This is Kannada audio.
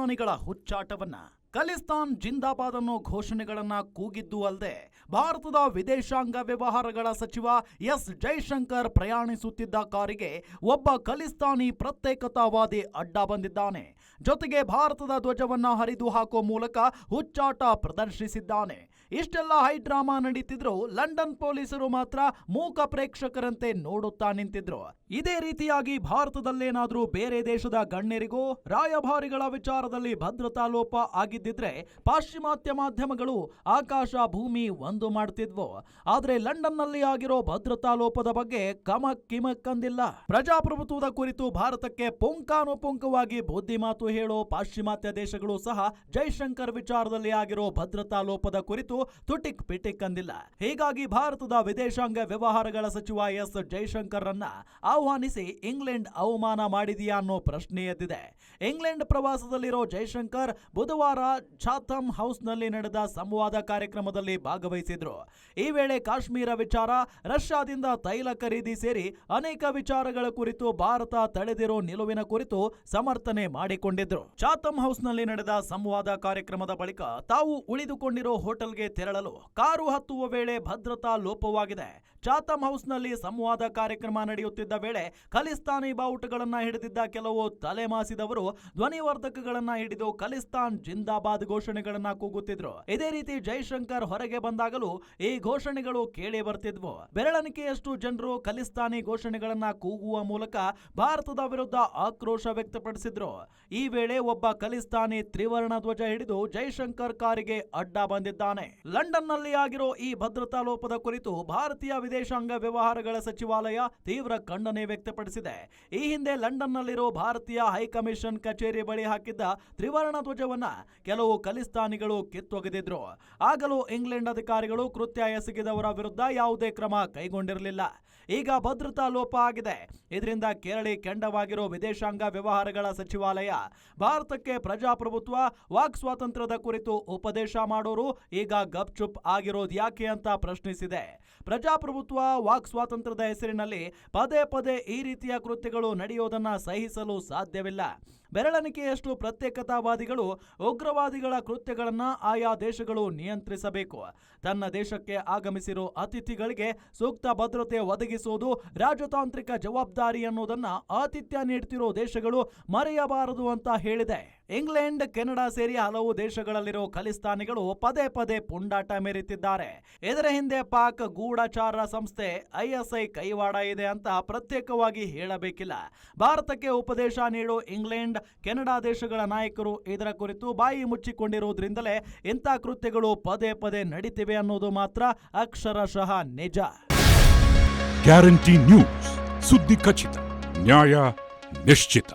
ಖಲಿಸ್ತಾನಿಗಳ ಹುಚ್ಚಾಟವನ್ನ. ಖಲಿಸ್ತಾನ್ ಜಿಂದಾಬಾದ್ ಅನ್ನೋ ಘೋಷಣೆಗಳನ್ನ ಕೂಗಿದ್ದು ಅಲ್ಲದೆ ಭಾರತದ ವಿದೇಶಾಂಗ ವ್ಯವಹಾರಗಳ ಸಚಿವ ಎಸ್ ಜೈಶಂಕರ್ ಪ್ರಯಾಣಿಸುತ್ತಿದ್ದ ಕಾರಿಗೆ ಒಬ್ಬ ಖಲಿಸ್ತಾನಿ ಪ್ರತ್ಯೇಕತಾವಾದಿ ಅಡ್ಡ ಬಂದಿದ್ದಾನೆ. ಜೊತೆಗೆ ಭಾರತದ ಧ್ವಜವನ್ನ ಹರಿದು ಹಾಕೋ ಮೂಲಕ ಹುಚ್ಚಾಟ ಪ್ರದರ್ಶಿಸಿದ್ದಾನೆ. ಇಷ್ಟೆಲ್ಲ ಹೈಡ್ರಾಮಾ ನಡೀತಿದ್ರು ಲಂಡನ್ ಪೊಲೀಸರು ಮಾತ್ರ ಮೂಕ ಪ್ರೇಕ್ಷಕರಂತೆ ನೋಡುತ್ತಾ ನಿಂತಿದ್ರು. ಇದೇ ರೀತಿಯಾಗಿ ಭಾರತದಲ್ಲೇನಾದ್ರೂ ಬೇರೆ ದೇಶದ ಗಣ್ಯರಿಗೂ ರಾಯಭಾರಿಗಳ ವಿಚಾರದಲ್ಲಿ ಭದ್ರತಾ ಲೋಪ ಆಗಿದ್ದಿದ್ರೆ ಪಾಶ್ಚಿಮಾತ್ಯ ಮಾಧ್ಯಮಗಳು ಆಕಾಶ ಭೂಮಿ ಒಂದು ಮಾಡ್ತಿದ್ವು. ಆದ್ರೆ ಲಂಡನ್ನಲ್ಲಿ ಆಗಿರೋ ಭದ್ರತಾ ಲೋಪದ ಬಗ್ಗೆ ಕಮಕ್ ಕಿಮಕ್ ಅಂದಿಲ್ಲ. ಪ್ರಜಾಪ್ರಭುತ್ವದ ಕುರಿತು ಭಾರತಕ್ಕೆ ಪುಂಕಾನುಪುಂಕವಾಗಿ ಬುದ್ಧಿ ಮಾತು ಹೇಳೋ ಪಾಶ್ಚಿಮಾತ್ಯ ದೇಶಗಳು ಸಹ ಜೈಶಂಕರ್ ವಿಚಾರದಲ್ಲಿ ಆಗಿರೋ ಭದ್ರತಾ ಲೋಪದ ಕುರಿತು ತುಟಿಕ್ ಪಿಟಿಕ್ ಅಂದಿಲ್ಲ. ಹೀಗಾಗಿ ಭಾರತದ ವಿದೇಶಾಂಗ ವ್ಯವಹಾರಗಳ ಸಚಿವ ಎಸ್ ಜೈಶಂಕರ್ ರನ್ನ ಆಹ್ವಾನಿಸಿ ಇಂಗ್ಲೆಂಡ್ ಅವಮಾನ ಮಾಡಿದೆಯಾ ಅನ್ನೋ ಪ್ರಶ್ನೆ ಎದ್ದಿದೆ. ಇಂಗ್ಲೆಂಡ್ ಪ್ರವಾಸದಲ್ಲಿರೋ ಜೈಶಂಕರ್ ಬುಧವಾರ ಚಾಥಮ್ ಹೌಸ್ನಲ್ಲಿ ನಡೆದ ಸಂವಾದ ಕಾರ್ಯಕ್ರಮದಲ್ಲಿ ಭಾಗವಹಿಸಿದ್ರು. ಈ ವೇಳೆ ಕಾಶ್ಮೀರ ವಿಚಾರ, ರಷ್ಯಾದಿಂದ ತೈಲ ಖರೀದಿ ಸೇರಿ ಅನೇಕ ವಿಚಾರಗಳ ಕುರಿತು ಭಾರತ ತಳೆದಿರೋ ನಿಲುವಿನ ಕುರಿತು ಸಮರ್ಥನೆ ಮಾಡಿಕೊಂಡಿದ್ರು. ಚಾಥಮ್ ಹೌಸ್ನಲ್ಲಿ ನಡೆದ ಸಂವಾದ ಕಾರ್ಯಕ್ರಮದ ಬಳಿಕ ತಾವು ಉಳಿದುಕೊಂಡಿರೋ ಹೋಟೆಲ್ಗೆ ತೆರಳಲು ಕಾರು ಹತ್ತುವ ವೇಳೆ ಭದ್ರತಾ ಲೋಪವಾಗಿದೆ. ಚಾಥಮ್ ಹೌಸ್ನಲ್ಲಿ ಸಂವಾದ ಕಾರ್ಯಕ್ರಮ ನಡೆಯುತ್ತಿದ್ದ ವೇಳೆ ಖಲಿಸ್ತಾನಿ ಬಾವುಟಗಳನ್ನ ಹಿಡಿದಿದ್ದ ಕೆಲವು ತಲೆಮಾಸಿದವರು ಧ್ವನಿವರ್ಧಕಗಳನ್ನ ಹಿಡಿದು ಖಲಿಸ್ತಾನ್ ಜಿಂದಾಬಾದ್ ಘೋಷಣೆಗಳನ್ನ ಕೂಗುತ್ತಿದ್ರು. ಇದೇ ರೀತಿ ಜೈಶಂಕರ್ ಹೊರಗೆ ಬಂದಾಗಲೂ ಈ ಘೋಷಣೆಗಳು ಕೇಳಿ ಬರ್ತಿದ್ವು. ಬೆರಳಣಿಕೆಯಷ್ಟು ಜನರು ಖಲಿಸ್ತಾನಿ ಘೋಷಣೆಗಳನ್ನ ಕೂಗುವ ಮೂಲಕ ಭಾರತದ ವಿರುದ್ಧ ಆಕ್ರೋಶ ವ್ಯಕ್ತಪಡಿಸಿದ್ರು. ಈ ವೇಳೆ ಒಬ್ಬ ಖಲಿಸ್ತಾನಿ ತ್ರಿವರ್ಣ ಧ್ವಜ ಹಿಡಿದು ಜೈಶಂಕರ್ ಕಾರಿಗೆ ಅಡ್ಡ ಬಂದಿದ್ದಾನೆ. ಲಂಡನ್ನಲ್ಲಿ ಆಗಿರೋ ಈ ಭದ್ರತಾ ಲೋಪದ ಕುರಿತು ಭಾರತೀಯ ವಿದೇಶಾಂಗ ವ್ಯವಹಾರಗಳ ಸಚಿವಾಲಯ ತೀವ್ರ ಖಂಡನೆ ವ್ಯಕ್ತಪಡಿಸಿದೆ. ಈ ಹಿಂದೆ ಲಂಡನ್ನಲ್ಲಿರೋ ಭಾರತೀಯ ಹೈಕಮಿಷನ್ ಕಚೇರಿ ಬಳಿ ಹಾಕಿದ್ದ ತ್ರಿವರ್ಣ ಧ್ವಜವನ್ನ ಕೆಲವು ಖಲಿಸ್ತಾನಿಗಳು ಕಿತ್ತೊಗೆದಿದ್ರು. ಆಗಲೂ ಇಂಗ್ಲೆಂಡ್ ಅಧಿಕಾರಿಗಳು ಕೃತ್ಯ ಎಸಗಿದವರ ವಿರುದ್ಧ ಯಾವುದೇ ಕ್ರಮ ಕೈಗೊಂಡಿರಲಿಲ್ಲ. ಈಗ ಭದ್ರತಾ ಲೋಪ ಆಗಿದೆ. ಇದರಿಂದ ಕೇರಳಿ ಕೆಂಡವಾಗಿರೋ ವಿದೇಶಾಂಗ ವ್ಯವಹಾರಗಳ ಸಚಿವಾಲಯ ಭಾರತಕ್ಕೆ ಪ್ರಜಾಪ್ರಭುತ್ವ, ವಾಕ್ ಸ್ವಾತಂತ್ರ್ಯದ ಕುರಿತು ಉಪದೇಶ ಮಾಡೋರು ಈಗ ಗಪ್ಚುಪ್ ಆಗಿರೋದು ಯಾಕೆ ಅಂತ ಪ್ರಶ್ನಿಸಿದೆ. ಪ್ರಜಾಪ್ರಭುತ್ವ, ವಾಕ್ ಸ್ವಾತಂತ್ರ್ಯದ ಹೆಸರಿನಲ್ಲಿ ಪದೇ ಪದೇ ಈ ರೀತಿಯ ಕೃತ್ಯಗಳು ನಡೆಯೋದನ್ನ ಸಹಿಸಲು ಸಾಧ್ಯವಿಲ್ಲ. ಬೆರಳಣಿಕೆಯಷ್ಟು ಪ್ರತ್ಯೇಕತಾವಾದಿಗಳು, ಉಗ್ರವಾದಿಗಳ ಕೃತ್ಯಗಳನ್ನ ಆಯಾ ದೇಶಗಳು ನಿಯಂತ್ರಿಸಬೇಕು. ತನ್ನ ದೇಶಕ್ಕೆ ಆಗಮಿಸಿರೋ ಅತಿಥಿಗಳಿಗೆ ಸೂಕ್ತ ಭದ್ರತೆ ಒದಗಿಸುವುದು ರಾಜತಾಂತ್ರಿಕ ಜವಾಬ್ದಾರಿ ಅನ್ನೋದನ್ನ ಆತಿಥ್ಯ ನೀಡ್ತಿರೋ ದೇಶಗಳು ಮರೆಯಬಾರದು ಅಂತ ಹೇಳಿದೆ. ಇಂಗ್ಲೆಂಡ್, ಕೆನಡಾ ಸೇರಿ ಹಲವು ದೇಶಗಳಲ್ಲಿರೋ ಖಲಿಸ್ತಾನಿಗಳು ಪದೇ ಪದೇ ಪುಂಡಾಟ ಮೆರೆತಿದ್ದಾರೆ. ಇದರ ಹಿಂದೆ ಪಾಕ್ ಗೂಢಚಾರ ಸಂಸ್ಥೆ ISI ಕೈವಾಡ ಇದೆ ಅಂತ ಪ್ರತ್ಯೇಕವಾಗಿ ಹೇಳಬೇಕಿಲ್ಲ. ಭಾರತಕ್ಕೆ ಉಪದೇಶ ನೀಡೋ ಇಂಗ್ಲೆಂಡ್, ಕೆನಡಾ ದೇಶಗಳ ನಾಯಕರು ಇದರ ಕುರಿತು ಬಾಯಿ ಮುಚ್ಚಿಕೊಂಡಿರುವುದರಿಂದಲೇ ಇಂಥ ಕೃತ್ಯಗಳು ಪದೇ ಪದೇ ನಡೀತಿವೆ ಅನ್ನೋದು ಮಾತ್ರ ಅಕ್ಷರಶಃ ನಿಜ. ಗ್ಯಾರಂಟಿ ನ್ಯೂಸ್, ಸುದ್ದಿ ಖಚಿತ, ನ್ಯಾಯ ನಿಶ್ಚಿತ.